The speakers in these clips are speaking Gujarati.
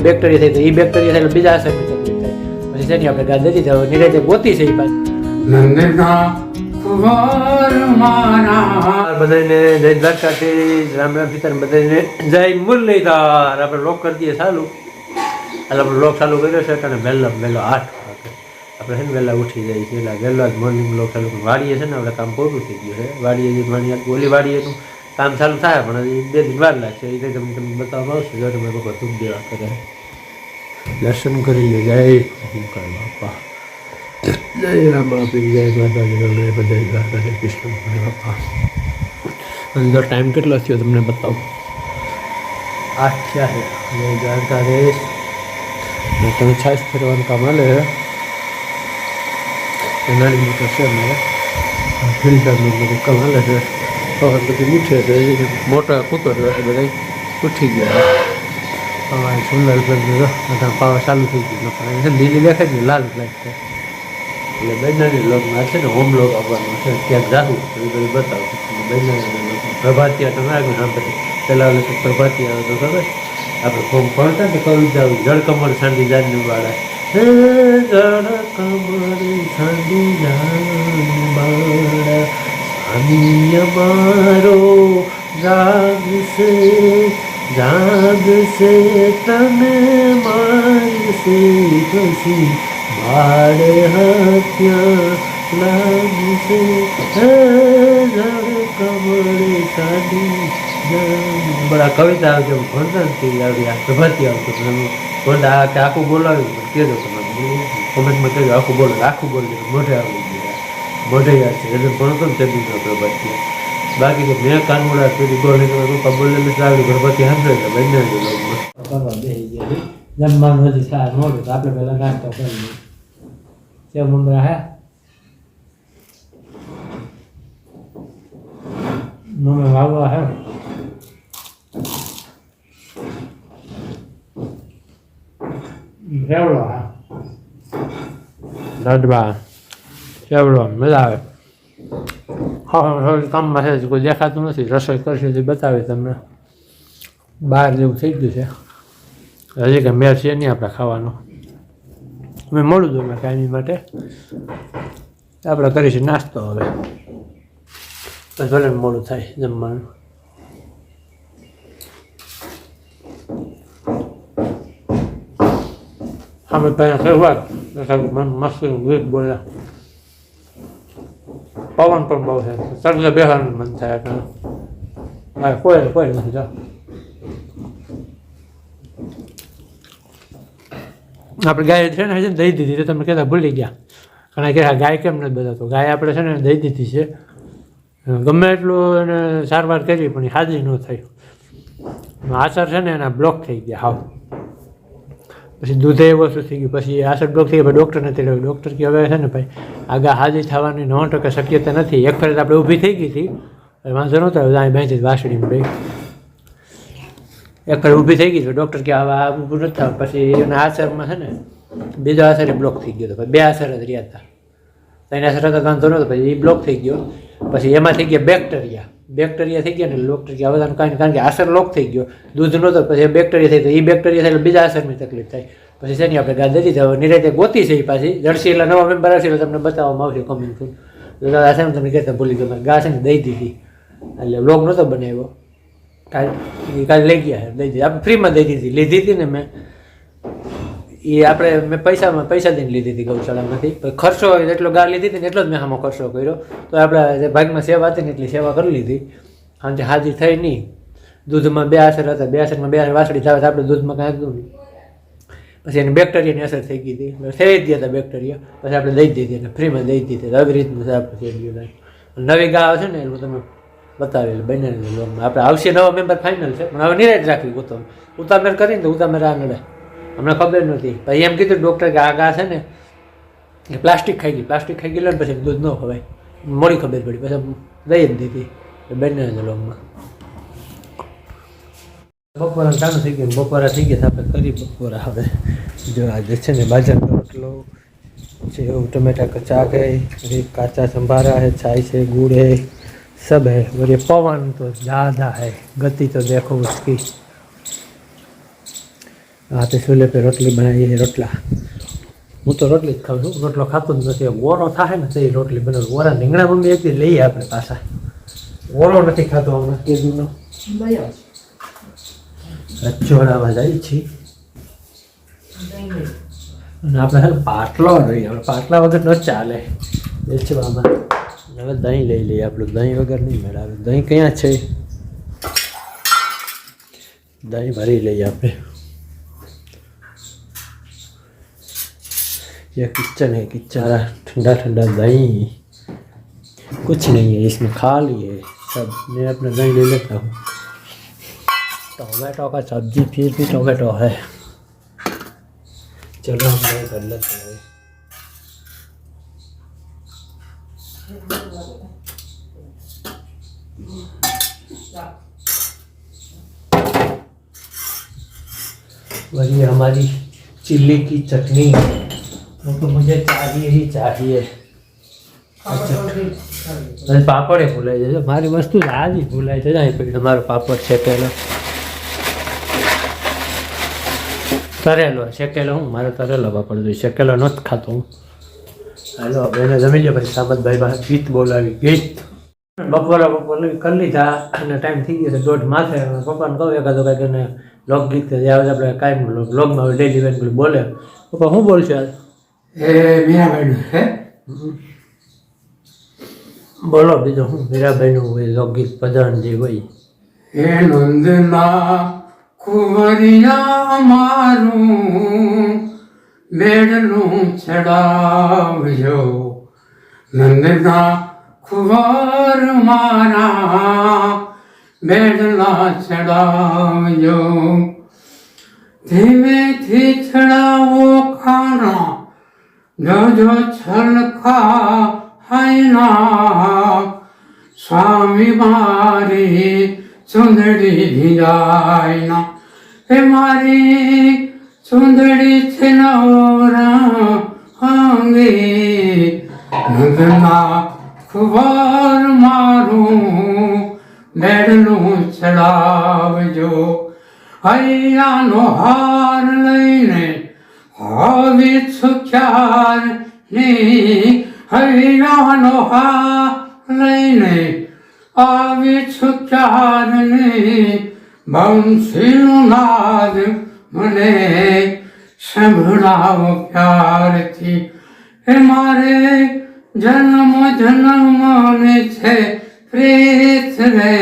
બેક્ટેરિયા થાય તો એ બેક્ટેરિયા થાય બીજા અસરની તકલીફ થાય. પછી છે ને આપણે ગાય દઈ દીધી. નિરાતે ગોતી છે એ બધાને જય દ્વારકાથી રામ રામ સીતારામ બધાને જય મુરલીધર. આપણે લોક કરી દઈએ ચાલુ. એટલે આપણે લોક ચાલુ કર્યો છે અને વહેલો 8 વાગે આપણે છે ને વહેલા ઉઠી જાય છે. એટલે વહેલા જ મોર્નિંગ લોક ચાલુ વાડીએ છે ને આપણે કામ પૂરું થઈ ગયું છે. વાડીએ જે માની ઓલી વાડીએનું કામ ચાલુ થાય પણ હજી 2 દિન વાર લાગશે. એ તમને બતાવવામાં આવશે. જો તમે લોકો ધૂપ દેવા કરે દર્શન કરી લે. જય શંકર બાપા, જય રામ બાપી, જય માતાજી, બધા કૃષ્ણ બાપા. અંદર ટાઈમ કેટલો થયો તમને બતાવું. 8 થયા છે. જય દ્વારકાધીશ. તમે છાશ ફેરવાનું કામ હાલે છે. નાની મોટર છે મારે ફિલ્ટરનું બધું કામ હાલે છે. પવન બધી મીઠે છે. મોટર કૂતો એટલે બધા ઉઠી ગયા. અમારે સુંદર પાવા ચાલુ થઈ ગયું પણ લીલી દેખાય ને લાલ લાગશે. એટલે બહેનાની લોગમાં છે ને હોમ લોગ આવવાનું છે. ક્યાંક જાવું એ બધું બતાવું. બહેનાની પ્રભાતિયા તમે આગળ સાંભળી પહેલાં ઓલું પ્રભાતિયા તો ખબર આપણે હોમ ભણતા ને કવિતા જળકમળ સાંડી જાનનું વાળા જળકમળ સાંડી જાન વાળા સ્વામી અમારો જાગશે જાગશે તને મારશે પછી મારે હત્યા લાગશે કમળે સાડી બડા કવિતા આવજો ભણતા આવડી આ પ્રભાતી આવતો ભણતા કે આખું બોલાવ્યું કહેજો તમે કોમેન્ટમાં કહેજો આખું બોલો આખું બોલજો મોઢે આવડી ગયા મોઢે યાદ છે એટલે ભણતો ને તે દીધો પ્રભાતી. બાકી તો મેં કાનોડા સુધી ગોળી બોલેલું આવડ્યું ગણપતિ સાંભળે બંને કરવા બેસી ગયા. જમવાનું હજી સાર મોડું તો આપણે પહેલાં નાસ્તો કરી સેવ મમરા હે મમ્મી વાવવા હે સેવડો હા લાડવા સેવડો મજા આવે. હા કામમાં છે કોઈ દેખાતું નથી. રસોઈ કરશે તો બતાવે તમને. બહાર જેવું થઈ ગયું છે. હજી કંઈ મેળ છે નહીં આપણે ખાવાનું. મેં મોડું દઉં મેં કાયમી માટે આપણે કરીશું નાસ્તો. હવે બસ ભલે મોડું થાય જમવાનું. અમે પહેલાં કઈ વાત મસ્ત ગીત બોલ્યા. પવન પણ બહુ છે. તરલે બેહવાનું મન થાય. હા કોઈ નથી જાઓ. આપણે ગાય છે ને હજી દઈ દીધી તો તમે કહેતા ભૂલી ગયા. કારણ કે ગાય કેમ નથી બતાવતો. ગાય આપણે છે ને દઈ દીધી છે. ગમે એટલું એને સારવાર કરી પણ એ હાજરી ન થઈ. આસર છે ને એના બ્લોક થઈ ગયા હાવ. પછી દૂધે એ વસ્તુ થઈ ગયું. પછી આસર બ્લોક થઈ ગયા. ડૉક્ટરને તેડ્યો. ડૉક્ટર કે હવે છે ને ભાઈ આગળ હાજરી થવાની 9% શક્યતા નથી. એક ફેર આપણે ઊભી થઈ ગઈ હતી વાંધો નહોતો. અહીં બેસી વાસળીમાં ભાઈ એક ફેર ઊભી થઈ ગઈ તો ડૉક્ટર કે હવે આ ઊભું નથી થવા. પછી એના આસરમાં છે ને બીજો આસર બ્લોક થઈ ગયો હતો. પછી 2 આસર જ રહ્યા હતા. એના આસર હતા વાંધો નહોતો. પછી એ બ્લોક થઈ ગયો. પછી એમાં થઈ ગયા બેક્ટેરિયા થઈ ગયા ને ડૉક્ટર કે હવે કારણ કે આસર લોક થઈ ગયો દૂધ નહોતો. પછી બેક્ટેરિયા થઈ તો એ બેક્ટેરિયા થાય બીજા આસરની તકલીફ થાય. પછી છે ને આપણે ગાય દઈ દીધી. નિરાતે ગોતી છે એ પાછી જર્સી એટલે નવા મેમ્બર આવશે એટલે તમને બતાવવામાં આવશે કમેન્ટ થ્રુ. આ છે ને તમે કહેતા ભૂલી ગયો ગા છે ને દઈ દીધી એટલે બ્લોગ નહોતો બનાવ્યો. કાલે લઈ ગયા દઈ દીધી. આપણે ફ્રીમાં દઈ દીધી. લીધી હતી ને મેં એ આપણે મેં પૈસા દઈને લીધી હતી ગૌશાળામાંથી. ખર્ચો એટલો ગા લીધી હતી ને એટલો જ મેં આમાં ખર્ચો કર્યો. તો આપણે જે ભાગમાં સેવા હતી ને એટલી સેવા કરી લીધી. આમ હાજરી થઈ નહીં. દૂધમાં 2 આસર હતા. 2 આસરમાં 2 વાસળી થાવે તો આપણે દૂધમાં કાંઈ હતું નહીં. પછી એને બેક્ટેરિયાની અસર થઈ ગઈ હતી. થઈ જ ગયા હતા બેક્ટેરિયા. પછી આપણે દઈ દીધી અને ફ્રીમાં દઈ દીધી. આવી રીતનું આપણે શેડ્યુલ. નવી ગા આવે છે ને એટલું તમે બતાવેલું બનાવેલું લોનમાં. આપણે આવશે નવા મેમ્બર ફાઇનલ છે પણ હવે નિરાત રાખવી ઉતામેર કરીને તો ઉતામેર આ નડે. અમને ખબર નથી. પછી એમ કીધું ડૉક્ટર કે આ ગા છે ને એ પ્લાસ્ટિક ખાઈ ગઈ ને પછી દૂધ ન ખવાય. મોડી ખબર પડી પછી દઈ જ દીધી બનાવેલું લોનમાં. બપોરા ચાલુ થઈ ગયું. બપોરા થઈ ગયા આપણે કરી બપોરા. હવે જો આજે છે ને બાજરાનો રોટલો सेव टमाटर का चाक है, काचा संभारा है, चाय से गुड़ है, सब है। और ये पवन तो ज़्यादा है, गति तो देखो उसकी। આ તે ચૂલે પર રોટલી બનાવીએ છીએ, રોટલા. હું તો રોટલી જ ખાઉં છું, રોટલો ખાતો જ નથી. ઓરો થાય ને તો એ રોટલી બનાવું. ઓરા રીંગણા મમ્મી એક દી લઈએ આપણે પાછા. ઓરો નથી ખાતો હમણાં કેદુનો. રચોડામાં જાય છે અને આપણે છે ને પાટલો જોઈએ. આપણે પાટલા વગર ન ચાલે વેચવામાં. હવે દહીં લઈ લઈએ. આપણું દહીં વગર નહીં મેળાવે. દહીં ક્યાં છે? દહીં ભરી લઈએ આપણે. ये किचन है, किचन ठंडा ठंडा दही, कुछ नहीं है इसमें, खाली है सब. मैं अपना दही ले लेता हूँ. टोमेटो का सब्जी फिर भी टोमेटो है. चलो हम दही कर लेते हैं. वही हमारी चिल्ली की चटनी, तो मुझे चाहिए ही चाहिए. अच्छा पापड़ भूलाઈ જાય. મારી વસ્તુ આજ ભૂલાઈ જાય. પછી તમારો પાપડ શેકેલો તરેલો શેકેલો. હું મારો તરેલો પાપડ જોઈએ, શેકેલો નથી ખાતો હું. હાલો એને જમી લે. પછી સામતભાઈ પાસે ગીત બોલાવી. ગીત બપોરે કરી લીધા અને ટાઈમ થઈ ગયો છે 1:30 માથે. પપ્પાને કહું એકાદો કાંઈક એને લોકગીત આવે આપણે કાંઈ બ્લોગમાં ડેલી વેન બોલે. પપ્પા શું બોલશે આજ? મીરાબાઈનું હે બોલો બીજું શું? મીરાબાઈનું હોય લોકગીત ભજન જે હોય. હે નંદના કુંવરિયા મારું બેડનું ચડાવજો. નંદના કુંવર મારા બેડલા ચડાવજો. ધીમેથી ચડાવો ખાના, જો છલકા હૈના. સ્વામી મારી ચુંદડી ભીંજાયના. હે મારી ચુંદડી છે નવરા અંગે. નંદના કુંવર મારું બેડલું ચડાવજો. હૈયાનો હાર લઈને આવી સુખ્યાર ની. હૈયાનો હાર લઈને આવી સુખ્યાર ની. બંસીનું નાદ મને સંભળાવો પ્યારથી. હે મારે જન્મ જન્મને છે પ્રીત રે.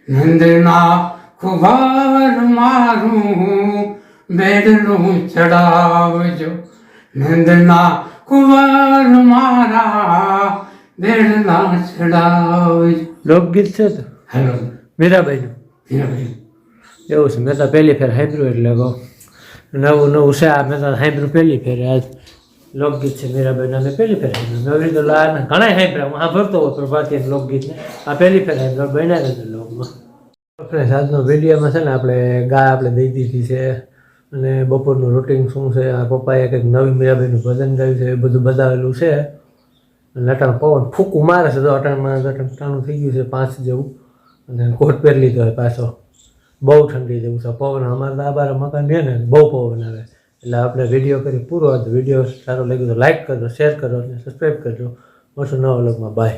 નંદના કુંવર મારું બેડલું ચડાવજો. નંદના કુંવર મારા બેડલા ચડાવજો. લોકગીત છે તો હેલો મીરાબાઈનું. મીરાબાઈ એવું છે. મેં તો પહેલી ફેર સાંભળ્યું એટલે કહું નવું નવું છે આ. મેં તો સાંભળ્યું પહેલી ફેર. આજ લોકગીત છે મીરાબાઈના. મેં પહેલી ફેર સાંભળ્યું. નવી તો ઘણા સાંભળ્યા. હું સાંભળતો હોય પ્રભાતિયા લોકગીતને. આ પહેલી ફેર સાંભળ્યું. બનાવ્યું હતું લોકમાં. આપણે આજનો વિડીયોમાં છે ને આપણે ગાય આપણે દઈ દીધી છે અને બપોરનું રૂટિન શું છે. આ પપ્પાએ કંઈક નવી મીરાબાઈનું ભજન ગાયું છે એ બધું બતાવેલું છે. અને અટાણ પવન ફૂકું મારે છે. તો અટાણમાં ટાણું થઈ ગયું છે 5 જેવું. અને કોટ પહેરી લીધો હોય પાછો. બહુ ઠંડી જેવું છે પવન. અમારે તો આ બાર મકાન રહે ને બહુ પવન આવે. એટલે આપણે વિડીયો કરી પૂરો હતો. વિડીયો સારો લાગ્યો તો લાઇક કરજો, શેર કરો અને સબસ્ક્રાઈબ કરજો. મળશું નવા વ્લોગમાં. બાય.